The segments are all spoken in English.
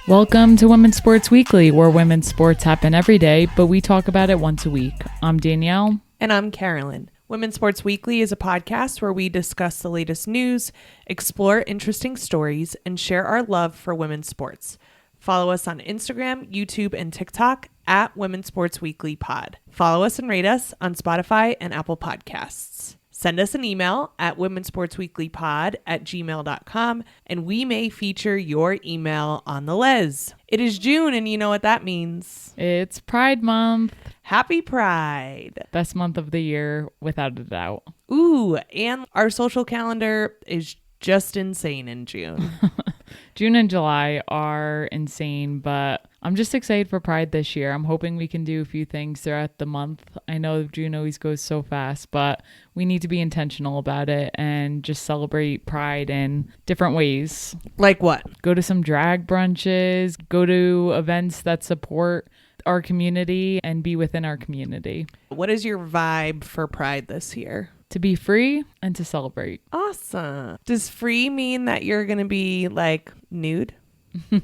Welcome to Women's Sports Weekly, where women's sports happen every day, but we talk about it once a week. I'm Danielle. And I'm Carolyn. Women's Sports Weekly is a podcast where we discuss the latest news, explore interesting stories, and share our love for women's sports. Follow us on Instagram, YouTube, and TikTok at WomensSportsWeeklyPod. Follow us and rate us on Spotify and Apple Podcasts. Send us an email at WomensSportsWeeklyPod@gmail.com, and we may feature your email on the Les. It is June, and you know what that means. It's Pride Month. Happy Pride. Best month of the year, without a doubt. Ooh, and our social calendar is just insane in June. June and July are insane, but I'm just excited for Pride this year. I'm hoping we can do a few things throughout the month. I know June always goes so fast, but we need to be intentional about it and just celebrate Pride in different ways. Like what? Go to some drag brunches, go to events that support our community and be within our community. What is your vibe for Pride this year? To be free and to celebrate. Awesome. Does free mean that you're going to be like nude?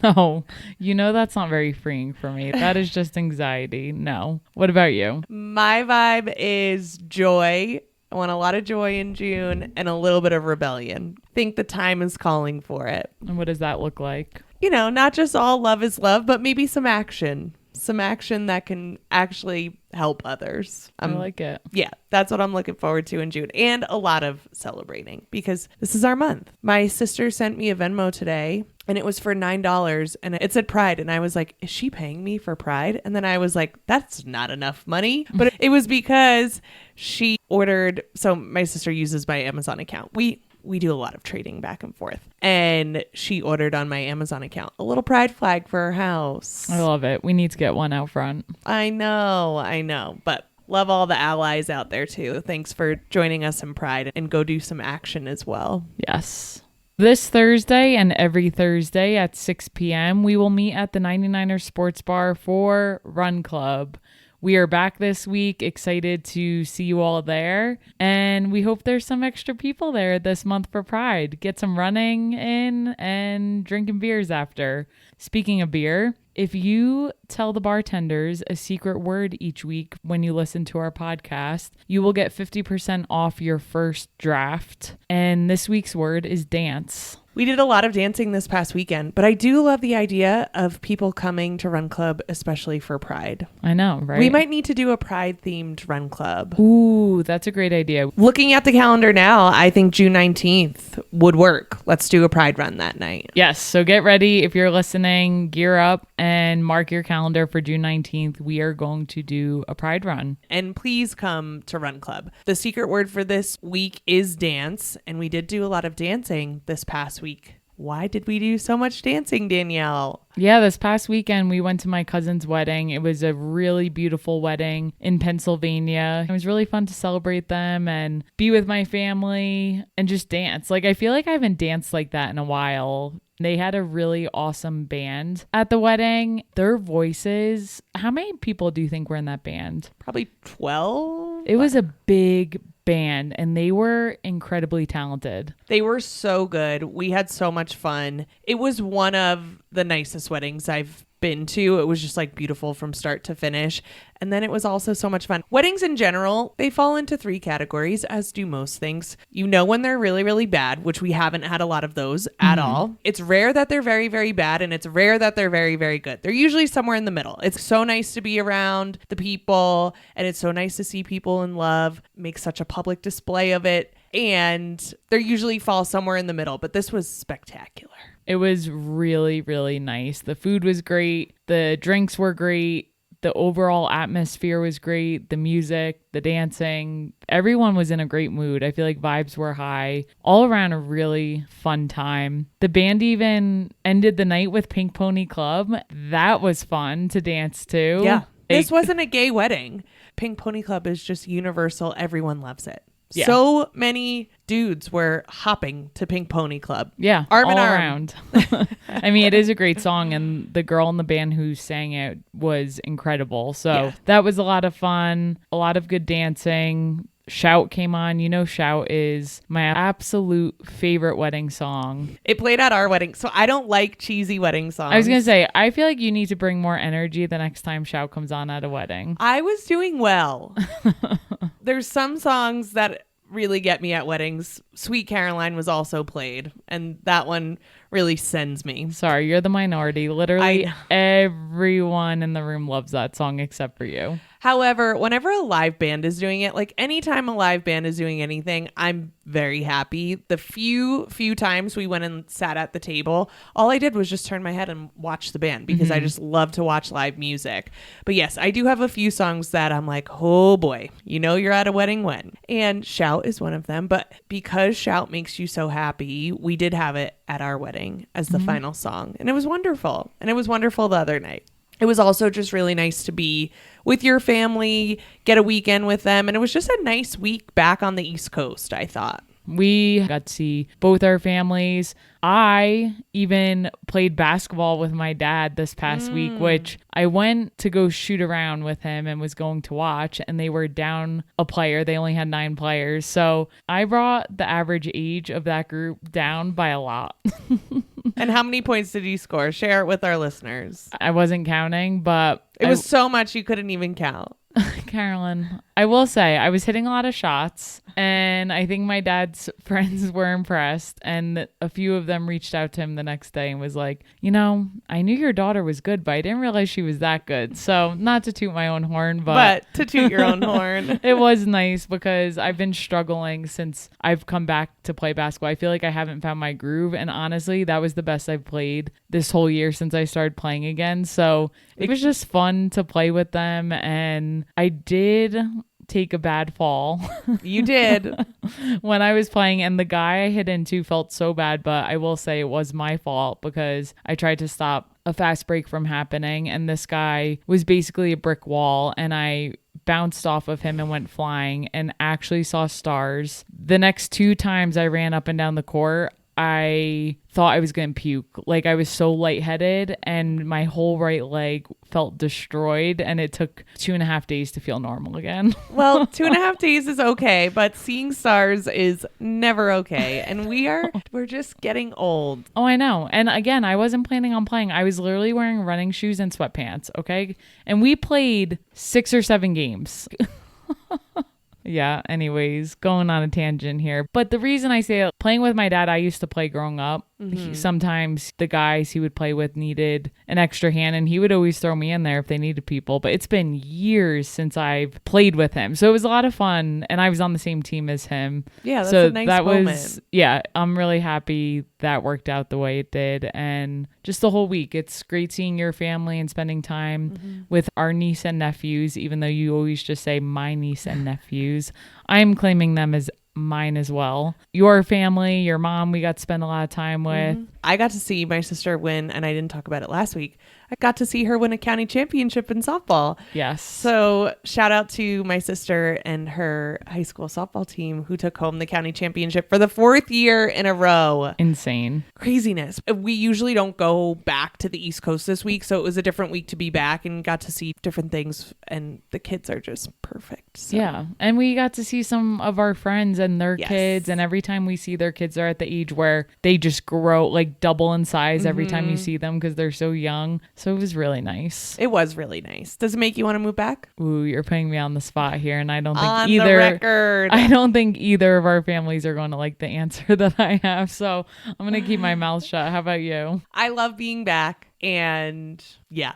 No, you know that's not very freeing for me. That is just anxiety. No. What about you? My vibe is joy. I want a lot of joy in June and a little bit of rebellion. I think the time is calling for it. And what does that look like? You know, not just all love is love, but maybe some action. Some action that can actually help others. I like it. Yeah, that's what I'm looking forward to in June. And a lot of celebrating because this is our month. My sister sent me a Venmo today and it was for $9 and it said Pride. And I was like, is she paying me for Pride? And then I was like, that's not enough money. But it was because she ordered. So my sister uses my Amazon account. We do a lot of trading back and forth. And she ordered on my Amazon account a little pride flag for her house. I love it. We need to get one out front. I know. But love all the allies out there too. Thanks for joining us in Pride and go do some action as well. Yes. This Thursday and every Thursday at 6 p.m., we will meet at the 99er Sports Bar for Run Club. We are back this week, excited to see you all there, and we hope there's some extra people there this month for Pride. Get some running in and drinking beers after. Speaking of beer, if you tell the bartenders a secret word each week when you listen to our podcast, you will get 50% off your first draft. And this week's word is dance. We did a lot of dancing this past weekend, but I do love the idea of people coming to Run Club, especially for Pride. I know, right? We might need to do a Pride-themed Run Club. Ooh, that's a great idea. Looking at the calendar now, I think June 19th would work. Let's do a Pride run that night. Yes, so get ready. If you're listening, gear up and mark your calendar for June 19th. We are going to do a Pride run. And please come to Run Club. The secret word for this week is dance, and we did do a lot of dancing this past week. Why did we do so much dancing, Danielle? Yeah, this past weekend we went to my cousin's wedding. It was a really beautiful wedding in Pennsylvania. It was really fun to celebrate them and be with my family and just dance. Like, I feel like I haven't danced like that in a while. They had a really awesome band at the wedding. Their voices, how many people do you think were in that band? Probably 12. It was a big band and they were incredibly talented. They were so good. We had so much fun. It was one of the nicest weddings I've been to. It was just like beautiful from start to finish. And then it was also so much fun. Weddings in general, they fall into 3 categories, as do most things. You know when they're really, really bad, which we haven't had a lot of those at all. It's rare that they're very, very bad, and it's rare that they're very, very good. They're usually somewhere in the middle. It's so nice to be around the people, and it's so nice to see people in love, make such a public display of it, and they usually fall somewhere in the middle. But this was spectacular. It was really, really nice. The food was great. The drinks were great. The overall atmosphere was great. The music, the dancing, everyone was in a great mood. I feel like vibes were high. All around a really fun time. The band even ended the night with Pink Pony Club. That was fun to dance to. Yeah. This wasn't a gay wedding. Pink Pony Club is just universal. Everyone loves it. Yeah. So many dudes were hopping to Pink Pony Club. Yeah, arm in all arm. Around. I mean, it is a great song, and the girl in the band who sang it was incredible. So that was a lot of fun, a lot of good dancing. Shout came on. You know, Shout is my absolute favorite wedding song. It played at our wedding. So I don't like cheesy wedding songs. I was going to say, I feel like you need to bring more energy the next time Shout comes on at a wedding. I was doing well. There's some songs that really get me at weddings. Sweet Caroline was also played, and that one really sends me. Sorry, you're the minority. Literally everyone in the room loves that song except for you. However, whenever a live band is doing it, like anytime a live band is doing anything, I'm very happy. The few times we went and sat at the table, all I did was just turn my head and watch the band because I just love to watch live music. But yes, I do have a few songs that I'm like, oh boy, you know you're at a wedding when. And Shout is one of them. But because Shout makes you so happy, we did have it at our wedding as the final song. And it was wonderful. And it was wonderful the other night. It was also just really nice to be with your family, get a weekend with them. And it was just a nice week back on the East Coast, I thought. We got to see both our families. I even played basketball with my dad this past week, which I went to go shoot around with him and was going to watch, and they were down a player. They only had 9 players. So I brought the average age of that group down by a lot. And how many points did you score? Share it with our listeners. I wasn't counting, but it was so much you couldn't even count. Carolyn, I will say I was hitting a lot of shots, and I think my dad's friends were impressed, and a few of them reached out to him the next day and was like, you know, I knew your daughter was good, but I didn't realize she was that good. So not to toot my own horn, but to toot your own horn. It was nice because I've been struggling since I've come back to play basketball. I feel like I haven't found my groove, and honestly, that was the best I've played this whole year since I started playing again. So it was just fun to play with them, and I did take a bad fall. You did. When I was playing, and the guy I hit into felt so bad, but I will say it was my fault because I tried to stop a fast break from happening, and this guy was basically a brick wall, and I bounced off of him and went flying and actually saw stars. The next 2 times I ran up and down the court, I thought I was going to puke. Like, I was so lightheaded and my whole right leg felt destroyed, and it took 2.5 days to feel normal again. Well, 2.5 days is okay, but seeing stars is never okay. And we're just getting old. Oh, I know. And again, I wasn't planning on playing. I was literally wearing running shoes and sweatpants. Okay. And we played 6 or 7 games. Yeah, anyways, going on a tangent here. But the reason I say it, playing with my dad, I used to play growing up. Sometimes the guys he would play with needed an extra hand, and he would always throw me in there if they needed people. But it's been years since I've played with him. So it was a lot of fun, and I was on the same team as him. Yeah, that's a nice moment. Yeah, I'm really happy that worked out the way it did. And just the whole week, it's great seeing your family and spending time with our niece and nephews, even though you always just say my niece and nephews. I'm claiming them as mine as well. Your family, your mom, we got to spend a lot of time with. I got to see my sister win, and I didn't talk about it last week. I got to see her win a county championship in softball. Yes. So shout out to my sister and her high school softball team who took home the county championship for the 4th year in a row. Insane. Craziness. We usually don't go back to the East Coast this week, so it was a different week to be back and got to see different things, and the kids are just perfect. So. Yeah. And we got to see some of our friends and their kids, and every time we see their kids, they're at the age where they just grow, like double in size every time you see them because they're so young. So it was really nice. It was really nice. Does it make you want to move back? Ooh, you're putting me on the spot here, and I don't think on either. The record. I don't think either of our families are going to like the answer that I have. So I'm going to keep my mouth shut. How about you? I love being back, and yeah.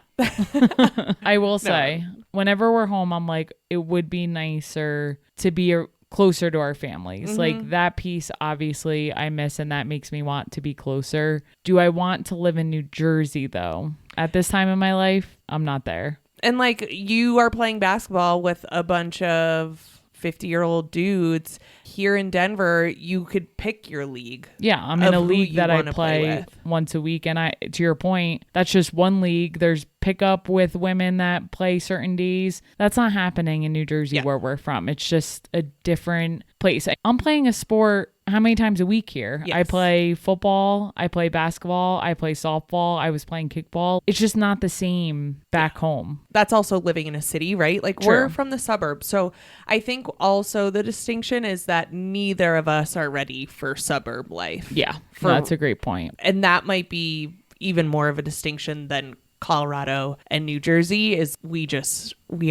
I will say, whenever we're home, I'm like, it would be nicer to be closer to our families. Like that piece, obviously, I miss, and that makes me want to be closer. Do I want to live in New Jersey, though? At this time in my life, I'm not there. And like, you are playing basketball with a bunch of 50-year-old dudes here in Denver. You could pick your league. Yeah, I'm in a league that I play once a week, and to your point, that's just one league. There's pickup with women that play certain days. That's not happening in New Jersey where we're from. It's just a different place. I'm playing a sport how many times a week here? Yes. I play football, I play basketball, I play softball, I was playing kickball. It's just not the same back home. That's also living in a city, right? Like True. we're from the suburbs. So I think also the distinction is that neither of us are ready for suburb life. Yeah, that's a great point. And that might be even more of a distinction than Colorado and New Jersey is we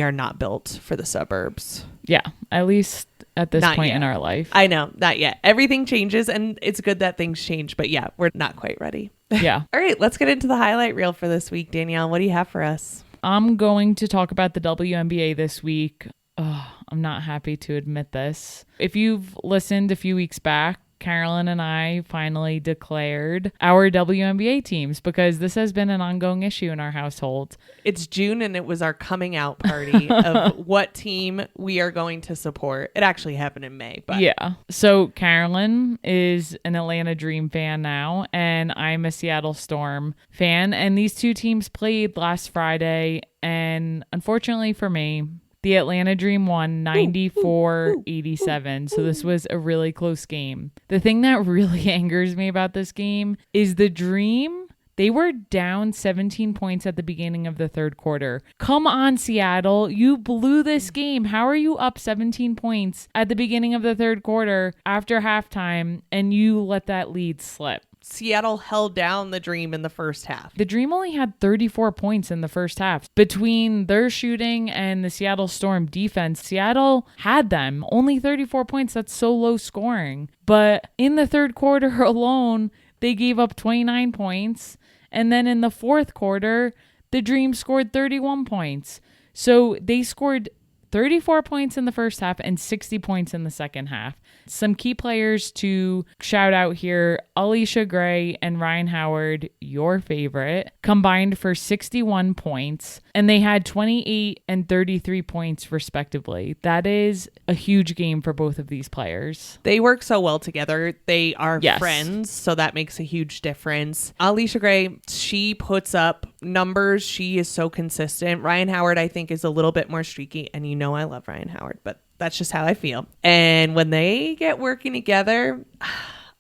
are not built for the suburbs. Yeah, at least at this Not point yet. in our life. I know, not yet. Everything changes and it's good that things change, but yeah, we're not quite ready. Yeah. All right, let's get into the highlight reel for this week. Danielle, what do you have for us? I'm going to talk about the WNBA this week. I'm not happy to admit this. If you've listened a few weeks back, Carolyn and I finally declared our WNBA teams because this has been an ongoing issue in our household. It's June and it was our coming out party of what team we are going to support. It actually happened in May, but yeah. So Carolyn is an Atlanta Dream fan now, and I'm a Seattle Storm fan. And these two teams played last Friday, and unfortunately for me, the Atlanta Dream won 94-87. So this was a really close game. The thing that really angers me about this game is the Dream. They were down 17 points at the beginning of the third quarter. Come on, Seattle. You blew this game. How are you up 17 points at the beginning of the third quarter after halftime and you let that lead slip? Seattle held down the Dream in the first half. The Dream only had 34 points in the first half. Between their shooting and the Seattle Storm defense, Seattle had them. Only 34 points. That's so low scoring. But in the third quarter alone, they gave up 29 points. And then in the fourth quarter, the Dream scored 31 points. So they scored 34 points in the first half and 60 points in the second half. Some key players to shout out here: Alyssa Gray and Ryan Howard, your favorite, combined for 61 points, and they had 28 and 33 points respectively. That is a huge game for both of these players. They work so well together. They are Yes. friends, so that makes a huge difference. Alyssa Gray, she puts up numbers. She is so consistent. Ryan Howard, I think, is a little bit more streaky, and you know I love Ryan Howard, but that's just how I feel. And when they get working together,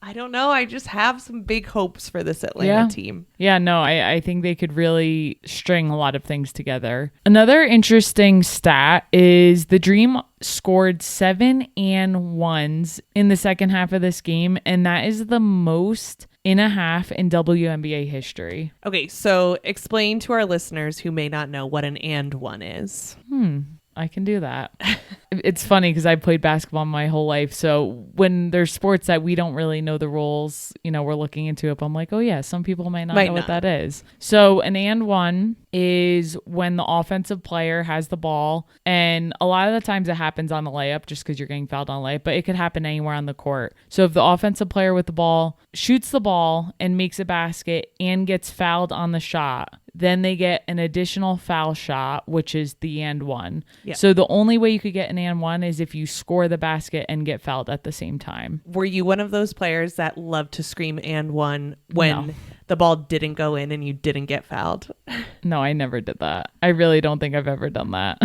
I don't know. I just have some big hopes for this Atlanta team. Yeah, no, I think they could really string a lot of things together. Another interesting stat is the Dream scored 7 and 1s in the second half of this game, and that is the most in a half in WNBA history. Okay, so explain to our listeners who may not know what an and one is. I can do that. It's funny because I played basketball my whole life. So when there's sports that we don't really know the rules, we're looking into it. But I'm like, oh yeah, some people might not know what that is. So an and one is when the offensive player has the ball. And a lot of the times it happens on the layup just because you're getting fouled on layup. But it could happen anywhere on the court. So if the offensive player with the ball shoots the ball and makes a basket and gets fouled on the shot, then they get an additional foul shot, which is the and one. Yeah. So the only way you could get an and one is if you score the basket and get fouled at the same time. Were you one of those players that loved to scream and one when the ball didn't go in and you didn't get fouled? No, I never did that. I really don't think I've ever done that.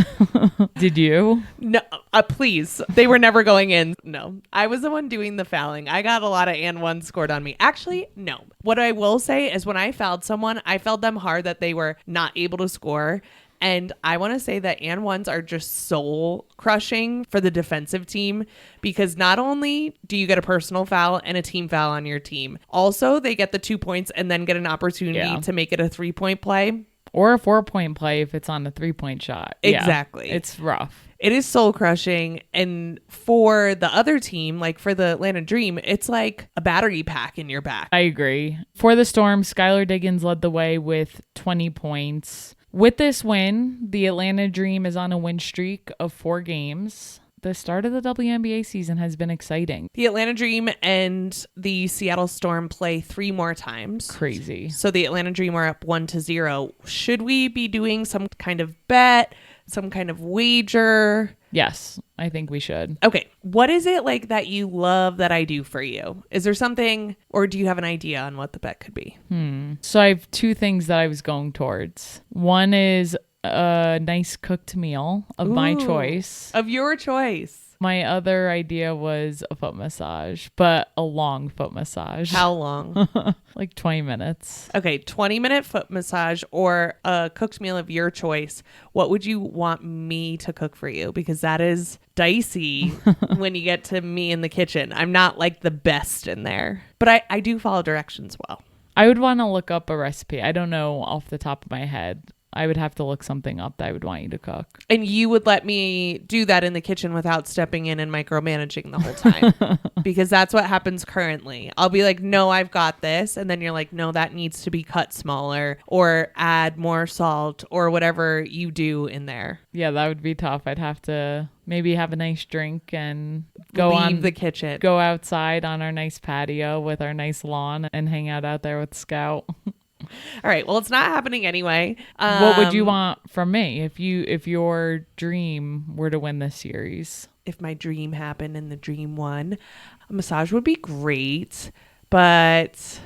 Did you? No, please. They were never going in. No, I was the one doing the fouling. I got a lot of and one scored on me. Actually, no. What I will say is when I fouled someone, I fouled them hard that they were not able to score. And I want to say that and ones are just soul crushing for the defensive team because not only do you get a personal foul and a team foul on your team, also they get the 2 points and then get an opportunity to make it a 3-point play. Or a 4-point play if it's on a 3-point shot. Exactly. Yeah, it's rough. It is soul crushing. And for the other team, like for the Atlanta Dream, it's like a battery pack in your back. I agree. For the Storm, Skylar Diggins led the way with 20 points. With this win, the Atlanta Dream is on a win streak of 4 games. The start of the WNBA season has been exciting. The Atlanta Dream and the Seattle Storm play 3 more times. Crazy. So the Atlanta Dream are up 1-0. Should we be doing some kind of bet, some kind of wager? Yes, I think we should. Okay. What is it like that you love that I do for you? Is there something, or do you have an idea on what the bet could be? So I have 2 things that I was going towards. One is a nice cooked meal of my choice. Of your choice. My other idea was a foot massage, but a long foot massage. How long? Like 20 minutes. Okay, 20-minute foot massage or a cooked meal of your choice. What would you want me to cook for you? Because that is dicey when you get to me in the kitchen. I'm not like the best in there, but I do follow directions well. I would want to look up a recipe. I don't know off the top of my head. I would have to look something up that I would want you to cook. And you would let me do that in the kitchen without stepping in and micromanaging the whole time. Because that's what happens currently. I'll be like, no, I've got this. And then you're like, no, that needs to be cut smaller or add more salt or whatever you do in there. Yeah, that would be tough. I'd have to maybe have a nice drink and leave the kitchen. Go outside on our nice patio with our nice lawn and hang out there with Scout. All right. Well, it's not happening anyway. What would you want from me if your dream were to win this series? If my dream happened and the dream won, a massage would be great. But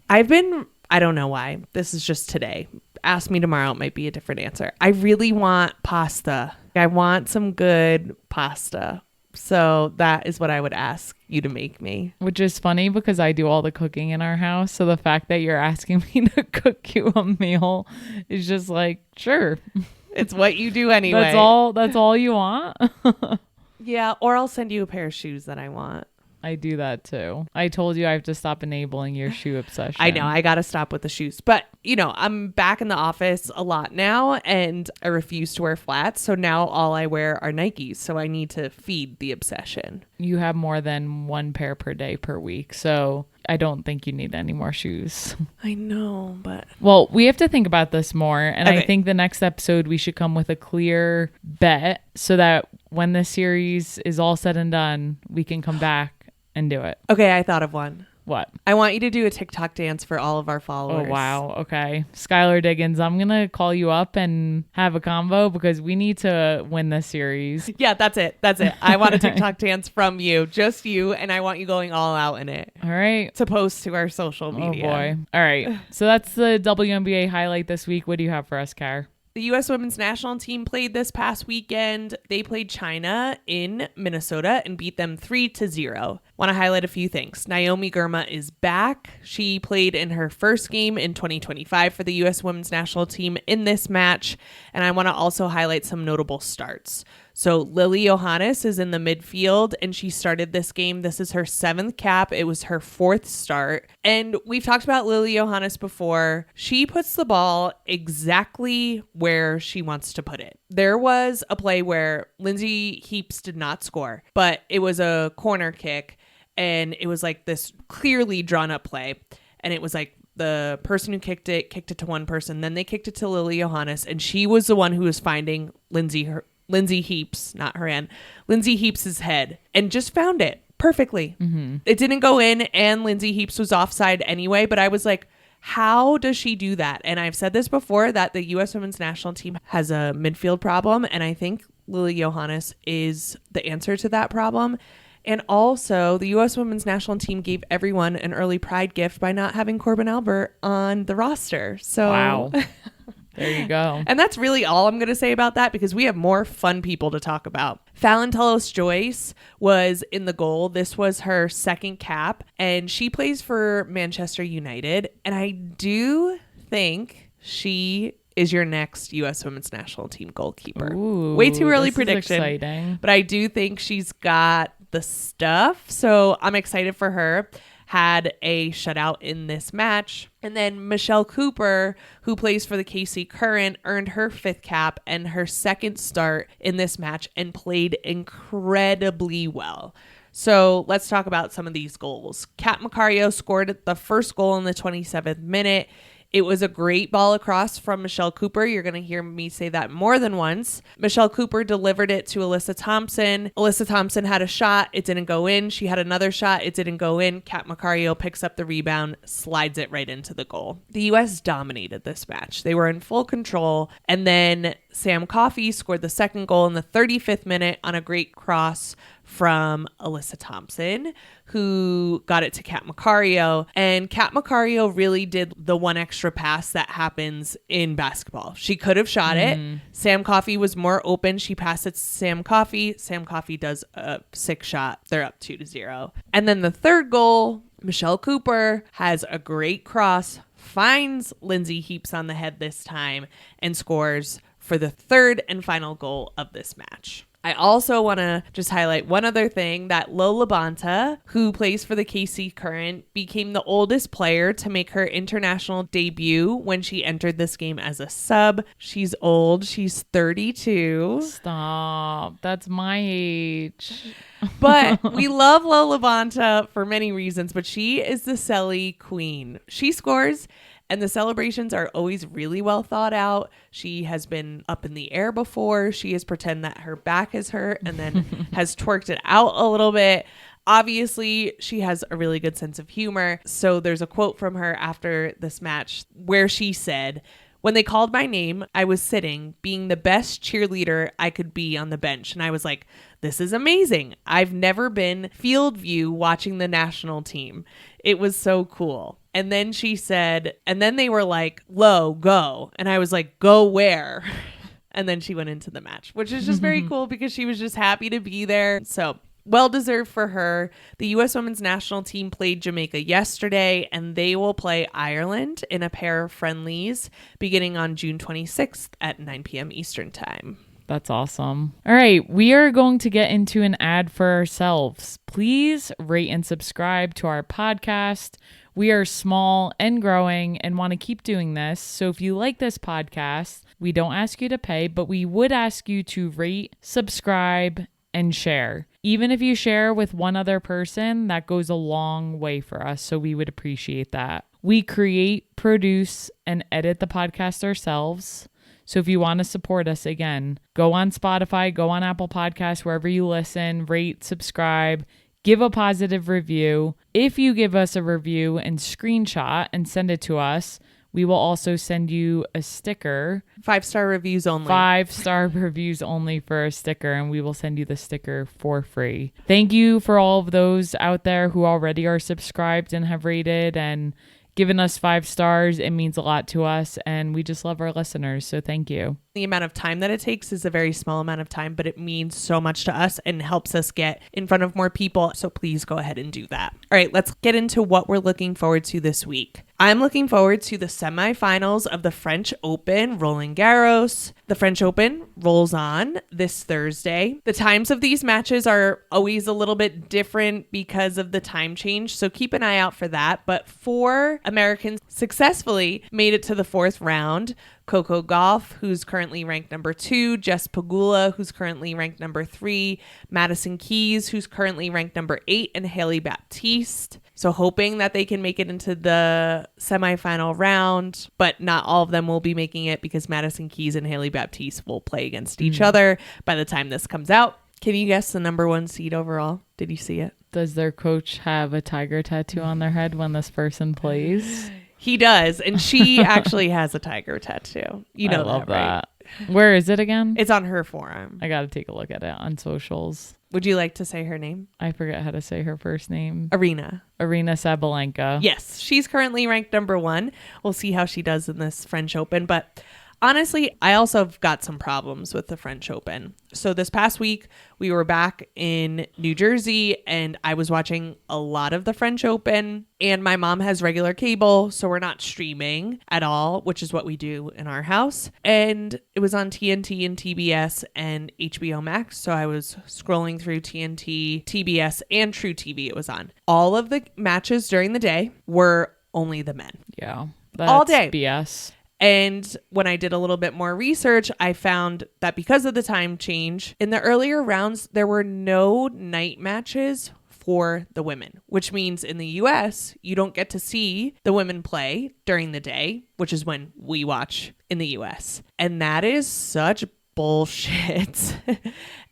I don't know why. This is just today. Ask me tomorrow. It might be a different answer. I really want pasta. I want some good pasta. So that is what I would ask you to make me. Which is funny because I do all the cooking in our house. So the fact that you're asking me to cook you a meal is just like, sure. It's what you do anyway. That's all you want? Yeah, or I'll send you a pair of shoes that I want. I do that too. I told you I have to stop enabling your shoe obsession. I know. I got to stop with the shoes. But, I'm back in the office a lot now and I refuse to wear flats. So now all I wear are Nikes. So I need to feed the obsession. You have more than one pair per day per week. So I don't think you need any more shoes. I know, but... Well, we have to think about this more. And okay. I think the next episode we should come with a clear bet so that when the series is all said and done, we can come back and do it. Okay, I thought of one. What? I want you to do a TikTok dance for all of our followers. Oh, wow. Okay. Skylar Diggins, I'm going to call you up and have a convo because we need to win this series. Yeah, that's it. I want a TikTok dance from you, just you, and I want you going all out in it. All right. To post to our social media. Oh, boy. All right. So that's the WNBA highlight this week. What do you have for us, Car? The U.S. women's national team played this past weekend. They played China in Minnesota and beat them 3-0. Want to highlight a few things. Naomi Girma is back. She played in her first game in 2025 for the U.S. women's national team in this match. And I want to also highlight some notable starts. So Lily Johannes is in the midfield and she started this game. This is her 7th cap. It was her 4th start. And we've talked about Lily Johannes before. She puts the ball exactly where she wants to put it. There was a play where Lindsay Heaps did not score, but it was a corner kick and it was like this clearly drawn up play. And it was like the person who kicked it to one person. Then they kicked it to Lily Johannes and she was the one who was finding Lindsay Heaps, not her hand, Lindsay Heaps' head and just found it perfectly. Mm-hmm. It didn't go in and Lindsay Heaps was offside anyway, but I was like, how does she do that? And I've said this before that the U.S. women's national team has a midfield problem. And I think Lily Johannes is the answer to that problem. And also the U.S. women's national team gave everyone an early pride gift by not having Corbin Albert on the roster. So wow. There you go. And that's really all I'm going to say about that because we have more fun people to talk about. Fallon Tullos-Joyce was in the goal. This was her 2nd cap and she plays for Manchester United. And I do think she is your next U.S. women's national team goalkeeper. Ooh, way too early this prediction. is exciting. But I do think she's got the stuff. So I'm excited for her. Had a shutout in this match. And then Michelle Cooper, who plays for the KC Current, earned her 5th cap and her 2nd start in this match and played incredibly well. So let's talk about some of these goals. Kat Macario scored the first goal in the 27th minute. It was a great ball across from Michelle Cooper. You're going to hear me say that more than once. Michelle Cooper delivered it to Alyssa Thompson. Alyssa Thompson had a shot. It didn't go in. She had another shot. It didn't go in. Kat Macario picks up the rebound, slides it right into the goal. The U.S. dominated this match. They were in full control. And then Sam Coffey scored the 2nd goal in the 35th minute on a great cross from Alyssa Thompson, who got it to Kat Macario. And Kat Macario really did the one extra pass that happens in basketball. She could have shot it. Sam Coffey was more open. She passed it to Sam Coffey. Sam Coffey does a 6 shot. They're up 2-0. And then the third goal, Michelle Cooper has a great cross, finds Lindsay Heaps on the head this time, and scores for the third and final goal of this match. I also want to just highlight one other thing, that Lola Bonta, who plays for the KC Current, became the oldest player to make her international debut when she entered this game as a sub. She's old. She's 32. Stop. That's my age. But we love Lola Bonta for many reasons, but she is the celly queen. She scores, and the celebrations are always really well thought out. She has been up in the air before. She has pretend that her back is hurt and then has twerked it out a little bit. Obviously, she has a really good sense of humor. So there's a quote from her after this match where she said, "When they called my name, I was sitting, being the best cheerleader I could be on the bench." And I was like, this is amazing. I've never been field view watching the national team. It was so cool. And then she said, and then they were like, "Lo, go." And I was like, "Go where?" And then she went into the match, which is just very cool because she was just happy to be there. So well deserved for her. The U.S. women's national team played Jamaica yesterday, and they will play Ireland in a pair of friendlies beginning on June 26th at 9 p.m. Eastern time. That's awesome. All right, we are going to get into an ad for ourselves. Please rate and subscribe to our podcast. We are small and growing and want to keep doing this. So if you like this podcast, we don't ask you to pay, but we would ask you to rate, subscribe, and share. Even if you share with one other person, that goes a long way for us. So we would appreciate that. We create, produce, and edit the podcast ourselves. So if you want to support us, again, go on Spotify, go on Apple Podcasts, wherever you listen, rate, subscribe, give a positive review. If you give us a review and screenshot and send it to us, we will also send you a sticker. 5-star reviews only. 5-star reviews only for a sticker, and we will send you the sticker for free. Thank you for all of those out there who already are subscribed and have rated and given us 5 stars. It means a lot to us, and we just love our listeners. So thank you. The amount of time that it takes is a very small amount of time, but it means so much to us and helps us get in front of more people. So please go ahead and do that. All right, let's get into what we're looking forward to this week. I'm looking forward to the semifinals of the French Open, Roland Garros. The French Open rolls on this Thursday. The times of these matches are always a little bit different because of the time change, so keep an eye out for that. But 4 Americans successfully made it to the 4th round. Coco Gauff, who's currently ranked number 2, Jess Pegula, who's currently ranked number 3, Madison Keys, who's currently ranked number 8, and Haley Baptiste. So hoping that they can make it into the semifinal round, but not all of them will be making it because Madison Keys and Haley Baptiste will play against each other by the time this comes out. Can you guess the number 1 seed overall? Did you see it? Does their coach have a tiger tattoo on their head when this person plays? He does, and she actually has a tiger tattoo. You know, I love that, right? Where is it again? It's on her forearm. I got to take a look at it on socials. Would you like to say her name? I forget how to say her first name. Arina Sabalenka. Yes, she's currently ranked number 1. We'll see how she does in this French Open, but honestly, I also have got some problems with the French Open. So this past week, we were back in New Jersey, and I was watching a lot of the French Open, and my mom has regular cable, so we're not streaming at all, which is what we do in our house. And it was on TNT and TBS and HBO Max, so I was scrolling through TNT, TBS, and True TV it was on. All of the matches during the day were only the men. Yeah. That's all day. BS. And when I did a little bit more research, I found that because of the time change, in the earlier rounds, there were no night matches for the women, which means in the US, you don't get to see the women play during the day, which is when we watch in the US. And that is such bullshit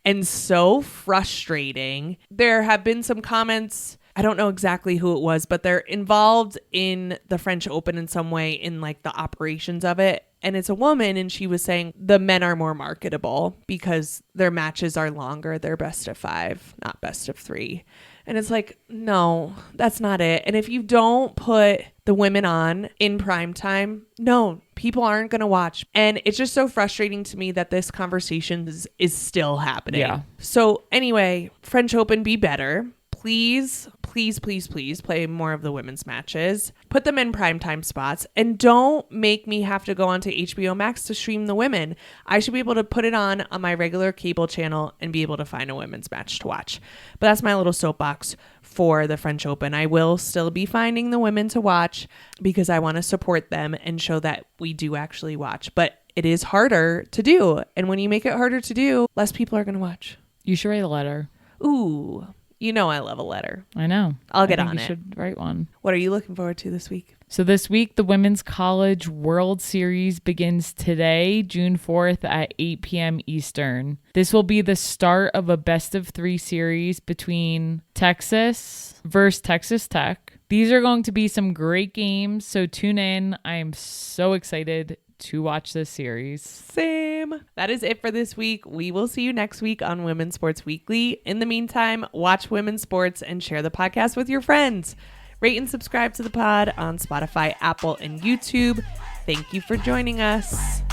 and so frustrating. There have been some comments, I don't know exactly who it was, but they're involved in the French Open in some way in like the operations of it. and it's a woman, and she was saying the men are more marketable because their matches are longer. They're best of 5, not best of 3. And it's like, no, that's not it. And if you don't put the women on in prime time, no, people aren't going to watch. And it's just so frustrating to me that this conversation is still happening. Yeah. So anyway, French Open, be better. Please, please, please, please play more of the women's matches. Put them in primetime spots, and don't make me have to go onto HBO Max to stream the women. I should be able to put it on my regular cable channel and be able to find a women's match to watch. But that's my little soapbox for the French Open. I will still be finding the women to watch because I want to support them and show that we do actually watch. But it is harder to do. And when you make it harder to do, less people are going to watch. You should write a letter. Ooh. You know I love a letter. I know. I'll get on it. You should write one. What are you looking forward to this week? So this week, the Women's College World Series begins today, June 4th at 8 p.m. Eastern. This will be the start of a best-of-3 series between Texas versus Texas Tech. These are going to be some great games, so tune in. I am so excited to watch this series. Same. That is it for this week. We will see you next week on Women's Sports Weekly. In the meantime, watch women's sports and share the podcast with your friends. Rate and subscribe to the pod on Spotify, Apple, and YouTube. Thank you for joining us.